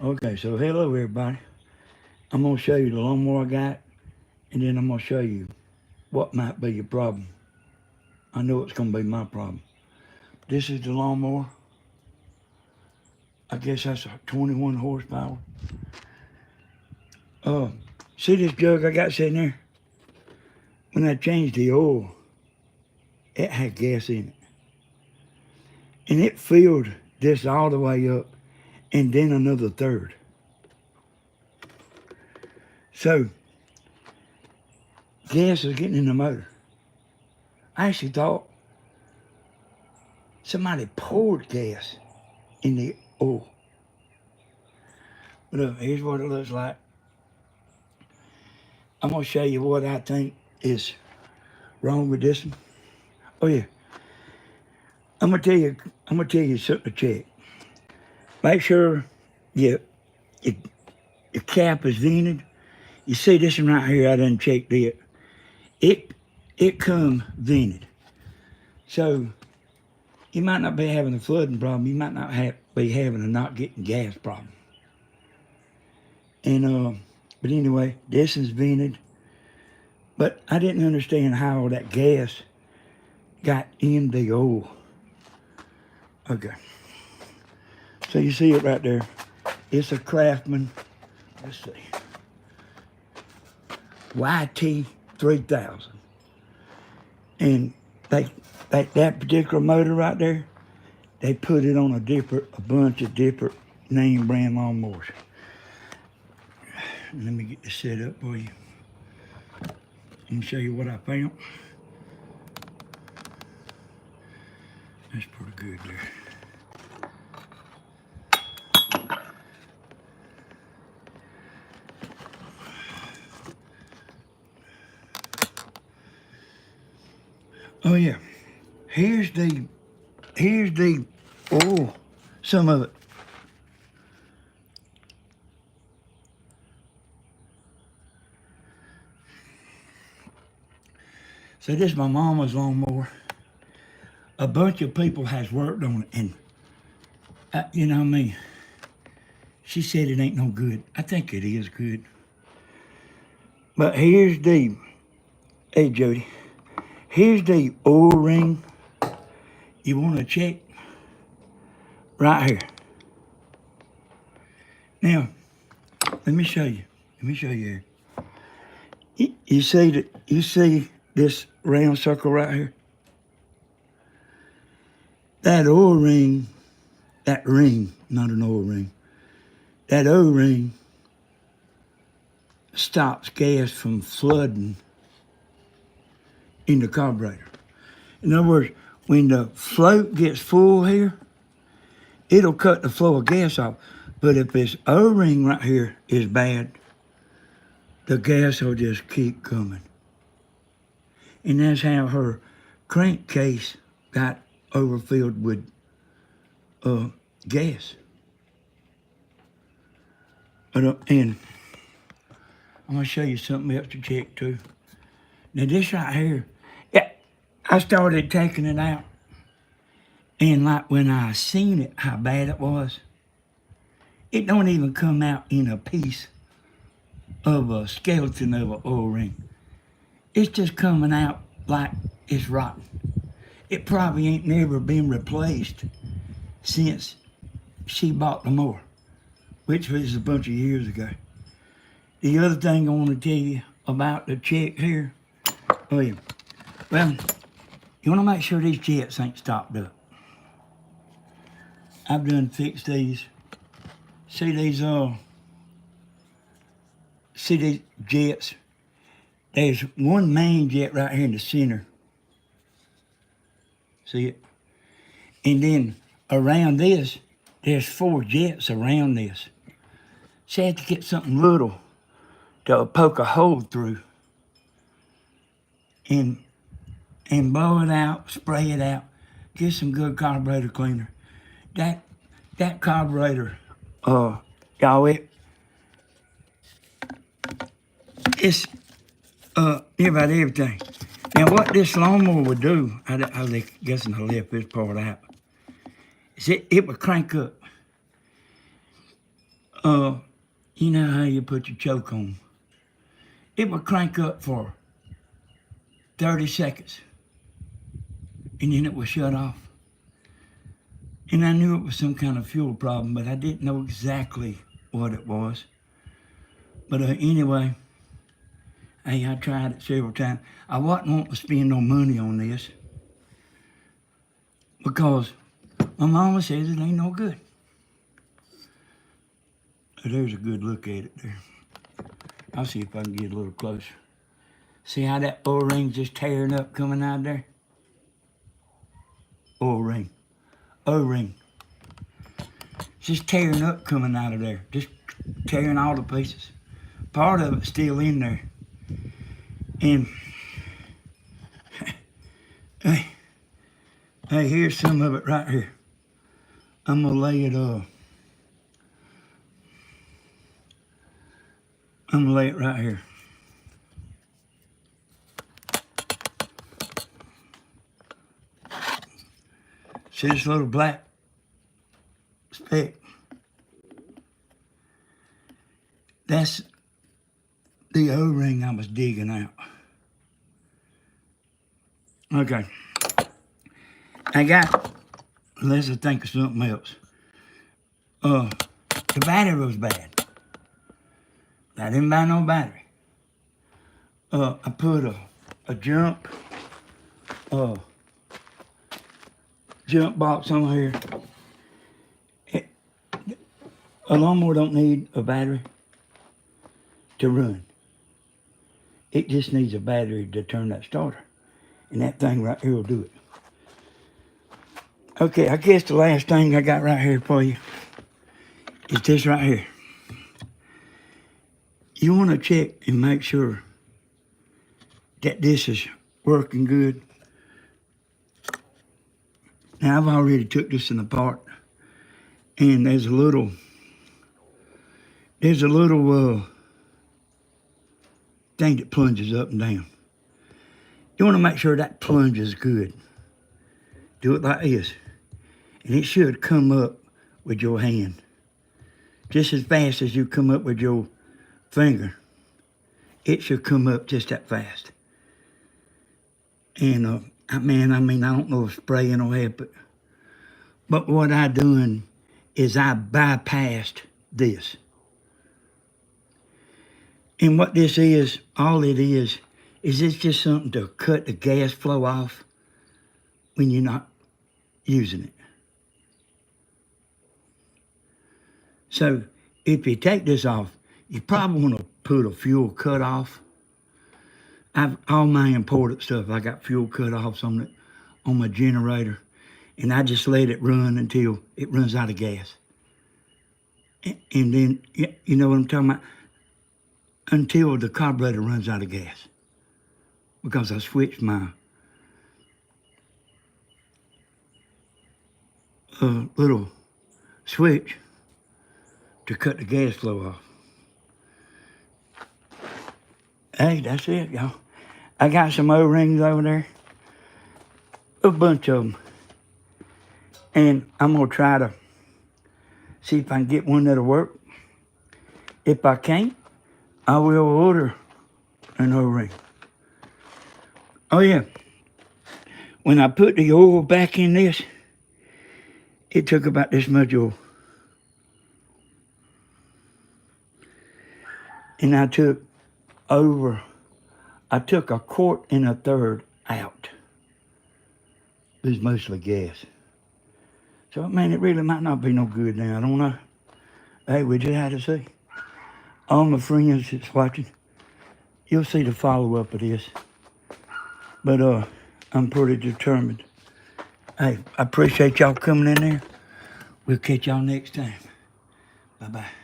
Okay, so hello everybody. I'm gonna show you the lawnmower I got, and then I'm gonna show you what might be your problem. I know it's gonna be my problem. This is the lawnmower. I guess that's a 21 horsepower. Uh, see this jug I got sitting there? When I changed the oil, it had gas in it, and it filled this all the way up, and then another third. So gas is getting in the motor. I actually thought somebody poured gas in the oil. But here's what it looks like. I'm gonna show you what I think is wrong with this one. Oh yeah, I'm gonna tell you something to check. Make sure your, your, your cap is vented. You see this one right here, I done checked it. It come vented. So you might not be having a flooding problem. You might not be having a not getting gas problem. And but anyway, this is vented. But I didn't understand how that gas got in the oil. Okay. So you see it right there. It's a Craftsman. Let's see. YT3000. And that particular motor right there, they put it on a bunch of different name brand lawnmowers. Let me get this set up for you. Let me show you what I found. That's pretty good there. Oh yeah, here's the oil, some of it. So this is my mama's lawnmower. A bunch of people has worked on it, and you know what I mean. She said it ain't no good. I think it is good. But here's the, hey Jody, here's the oil ring you want to check right here. Now, let me show you. Let me show you here. You see that? You see this round circle right here? That oil ring, that ring, not an oil ring, that O-ring stops gas from flooding in the carburetor. In other words, when the float gets full here, it'll cut the flow of gas off. But if this O-ring right here is bad, the gas will just keep coming. And that's how her crankcase got overfilled with gas. And I'm gonna show you something else to check too. Now this right here, yeah, I started taking it out. And like when I seen it, how bad it was, it don't even come out in a piece of a skeleton of an oil ring. It's just coming out like it's rotten. It probably ain't never been replaced since she bought the mower, which was a bunch of years ago. The other thing I want to tell you about the check here, oh yeah, well, you want to make sure these jets ain't stopped up. I've done fixed these. See these jets? There's one main jet right here in the center. See it? And then around this, there's 4 jets around this. So I have to get something little to poke a hole through and blow it out, spray it out, get some good carburetor cleaner. That carburetor, y'all, it's about everything. Now what this lawnmower would do, I was guessing I left this part out, is it would crank up You know how you put your choke on? It would crank up for 30 seconds and then it would shut off. And I knew it was some kind of fuel problem, but I didn't know exactly what it was. But anyway, hey, I tried it several times. I wasn't wanting to spend no money on this because my mama says it ain't no good. There's a good look at it there. I'll see if I can get a little closer. See how that O-ring's just tearing up coming out of there? O-ring. O-ring. Just tearing up coming out of there. Just tearing all the pieces. Part of it's still in there. And hey, here's some of it right here. I'm gonna lay it I'm gonna lay it right here. See this little black speck? That's the O-ring I was digging out. Okay. Let's think of something else. The battery was bad. I didn't buy no battery. I put a jump box on here. A lawnmower don't need a battery to run. It just needs a battery to turn that starter. And that thing right here will do it. Okay, I guess the last thing I got right here for you is this right here. You want to check and make sure that this is working good. Now, I've already took this in apart, and there's a little thing that plunges up and down. You want to make sure that plunges good. Do it like this, and it should come up with your hand. Just as fast as you come up with your finger, it should come up just that fast. And I don't know if spraying will help it, but what I doing is I bypassed this. And what this is, all it is it's just something to cut the gas flow off when you're not using it. So if you take this off, you probably want to put a fuel cutoff. All my important stuff, I got fuel cutoffs on my generator, and I just let it run until it runs out of gas. And then, you know what I'm talking about? Until the carburetor runs out of gas. Because I switched my little switch to cut the gas flow off. Hey, that's it, y'all. I got some O-rings over there. A bunch of them. And I'm going to try to see if I can get one that'll work. If I can't, I will order an O-ring. Oh, yeah. When I put the oil back in this, it took about this much oil. And I took a 1.25 quarts out. It was mostly gas. So, man, it really might not be no good now. I don't know. Hey, we just had to see. All my friends that's watching, you'll see the follow-up of this. But I'm pretty determined. Hey, I appreciate y'all coming in there. We'll catch y'all next time. Bye-bye.